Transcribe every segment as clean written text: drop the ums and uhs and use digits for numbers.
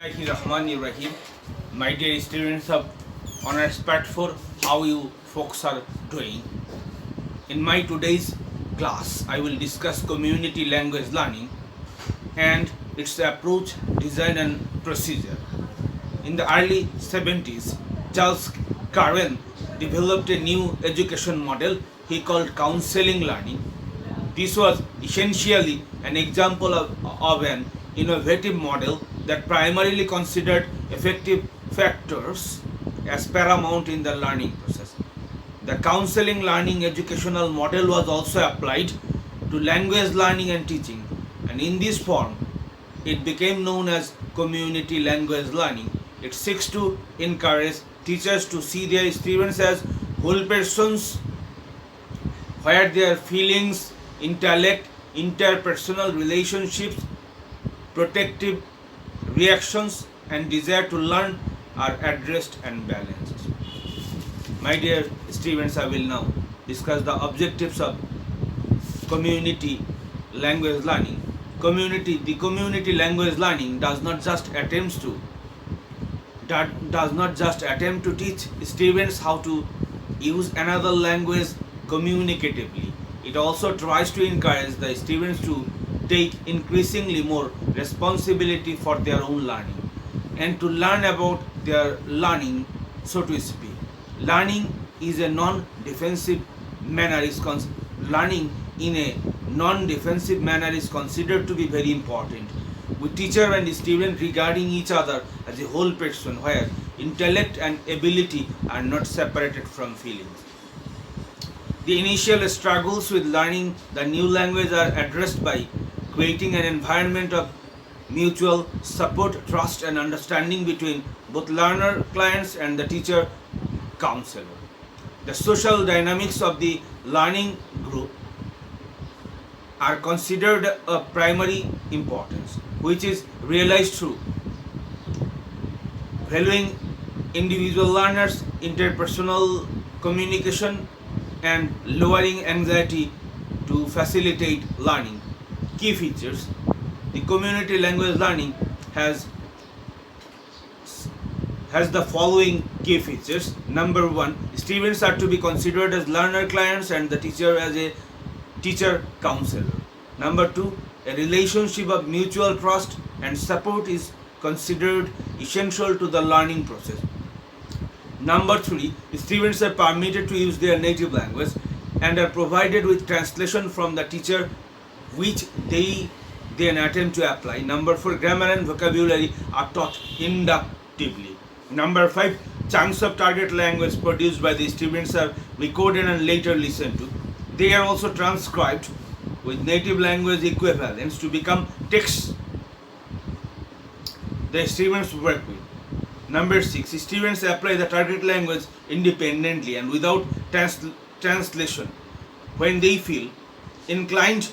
Rahim. My dear students of Honors Part 4, how you folks are doing? In my today's class, I will discuss community language learning and its approach, design and procedure. In the early 70s, Charles Darwin developed a new education model he called counseling learning. This was essentially an example of an innovative model that primarily considered effective factors as paramount in the learning process. The counseling learning educational model was also applied to language learning and teaching, and in this form, it became known as community language learning. It seeks to encourage teachers to see their students as whole persons where their feelings, intellect, interpersonal relationships, protective reactions, and desire to learn are addressed and balanced. My dear students, I will now discuss the objectives of community language learning. The community language learning does not just attempt to teach students how to use another language communicatively. It also tries to encourage the students to take increasingly more responsibility for their own learning and to learn about their learning, so to speak. Learning is a non-defensive manner learning in a non-defensive manner is considered to be very important, with teacher and student regarding each other as a whole person where intellect and ability are not separated from feelings. The initial struggles with learning the new language are addressed by creating an environment of mutual support, trust, and understanding between both learner, clients, and the teacher, counselor. The social dynamics of the learning group are considered of primary importance, which is realized through valuing individual learners, interpersonal communication, and lowering anxiety to facilitate learning. Key features: the community language learning has the following key features. Number one, students are to be considered as learner clients and the teacher as a teacher counselor. Number two, a relationship of mutual trust and support is considered essential to the learning process. Number three, students are permitted to use their native language and are provided with translation from the teacher, which they then attempt to apply. Number four, grammar and vocabulary are taught inductively. Number five, chunks of target language produced by the students are recorded and later listened to. They are also transcribed with native language equivalents to become texts the students work with. Number six, students apply the target language independently and without translation when they feel inclined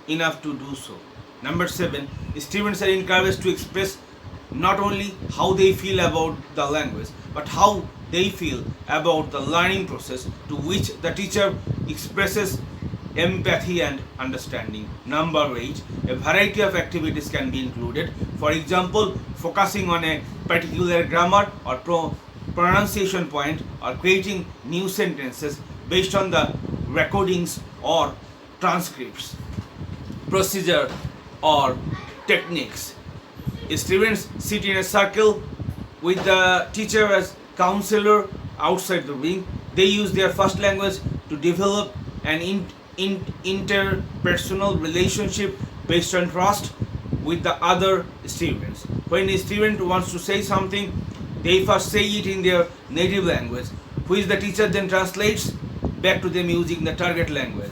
enough to do so. Number seven, students are encouraged to express not only how they feel about the language, but how they feel about the learning process, to which the teacher expresses empathy and understanding. Number eight, a variety of activities can be included. For example, focusing on a particular grammar or pronunciation point, or creating new sentences based on the recordings or transcripts. Procedure or techniques: students sit in a circle with the teacher as counselor outside the ring. They use their first language to develop an interpersonal relationship based on trust with the other students. When a student wants to say something, they first say it in their native language, which the teacher then translates back to them using the target language.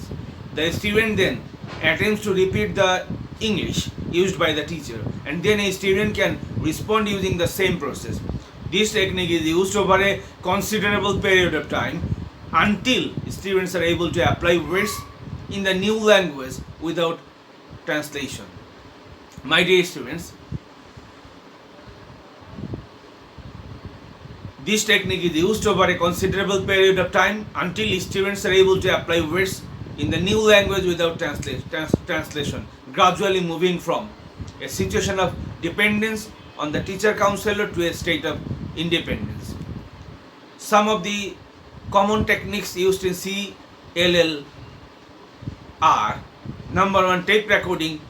The student then attempts to repeat the English used by the teacher, and then a student can respond using the same process. This technique is used over a considerable period of time until students are able to apply words in the new language without translation. My dear students, this technique is used over a considerable period of time until students are able to apply words in the new language without translation, gradually moving from a situation of dependence on the teacher counselor to a state of independence. Some of the common techniques used in CLL are: number one, tape recording,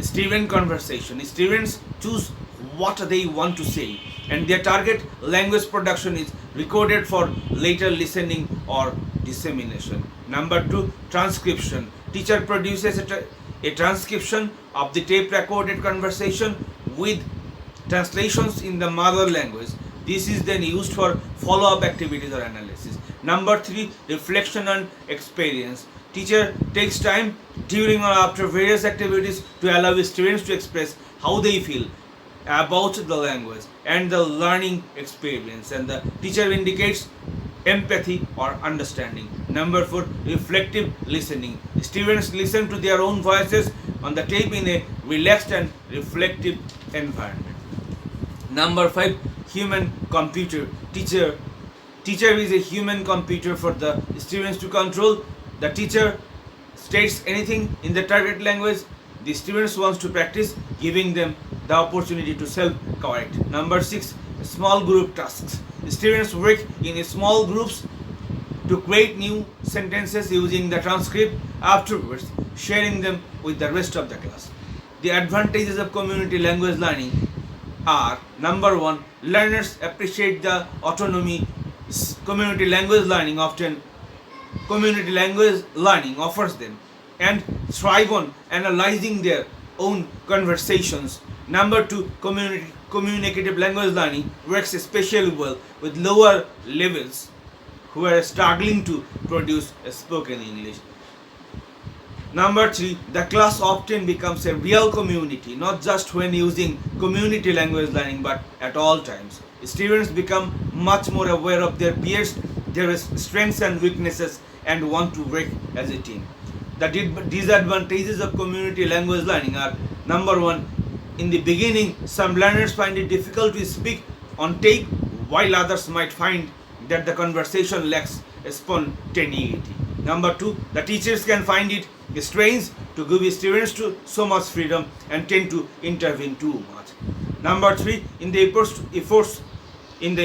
student conversation. Students choose what they want to say, and their target language production is recorded for later listening or dissemination. Number two, transcription. Teacher produces a transcription of the tape recorded conversation with translations in the mother language. This is then used for follow-up activities or analysis. Number three, reflection and experience. Teacher takes time during or after various activities to allow students to express how they feel about the language and the learning experience, and the teacher indicates empathy or understanding. Number four, reflective listening. Students listen to their own voices on the tape in a relaxed and reflective environment. Number five, human computer. Teacher is a human computer for the students to control. The teacher states anything in the target language. The students wants to practice, giving them the opportunity to self-correct. Number six, small group tasks. Students work in small groups to create new sentences using the transcript, afterwards sharing them with the rest of the class. The advantages of community language learning are: number one, learners appreciate the autonomy community language learning offers them, and thrive on analyzing their own conversations. Number two, communicative language learning works especially well with lower levels who are struggling to produce spoken English. Number three, the class often becomes a real community, not just when using community language learning, but at all times. Students become much more aware of their peers, their strengths and weaknesses, and want to work as a team. The disadvantages of community language learning are: number one, in the beginning, some learners find it difficult to speak on tape, while others might find that the conversation lacks spontaneity. Number two, the teachers can find it strange to give students so much freedom and tend to intervene too much. Number three, in the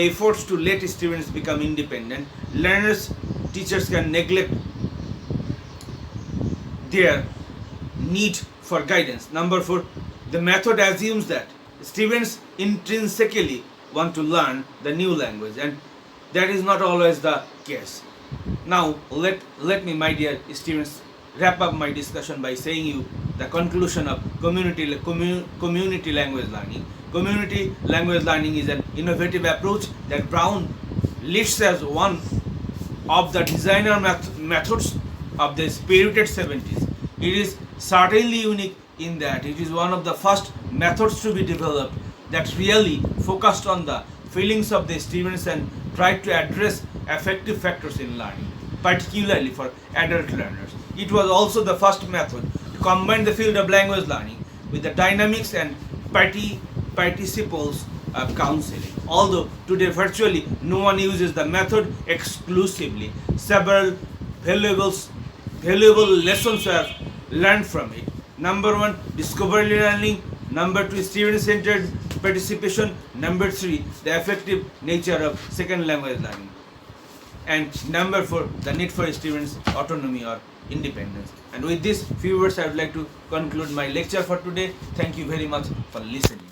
efforts to let students become independent, teachers can neglect their need for guidance. Number four, the method assumes that students intrinsically want to learn the new language, and that is not always the case. Now, let me, my dear students, wrap up my discussion by saying you the conclusion of community language learning. Community language learning is an innovative approach that Brown lists as one of the designer methods of the spirited 70s. It is certainly unique in that it is one of the first methods to be developed that really focused on the feelings of the students and tried to address affective factors in learning, particularly for adult learners. It was also the first method to combine the field of language learning with the dynamics and participles of counseling. Although today virtually no one uses the method exclusively, several valuable lessons are learned from it. Number one, discovery learning. Number two, student-centered participation. Number three, the effective nature of second language learning. And number four, the need for students' autonomy or independence. And with this few words, I would like to conclude my lecture for today. Thank you very much for listening.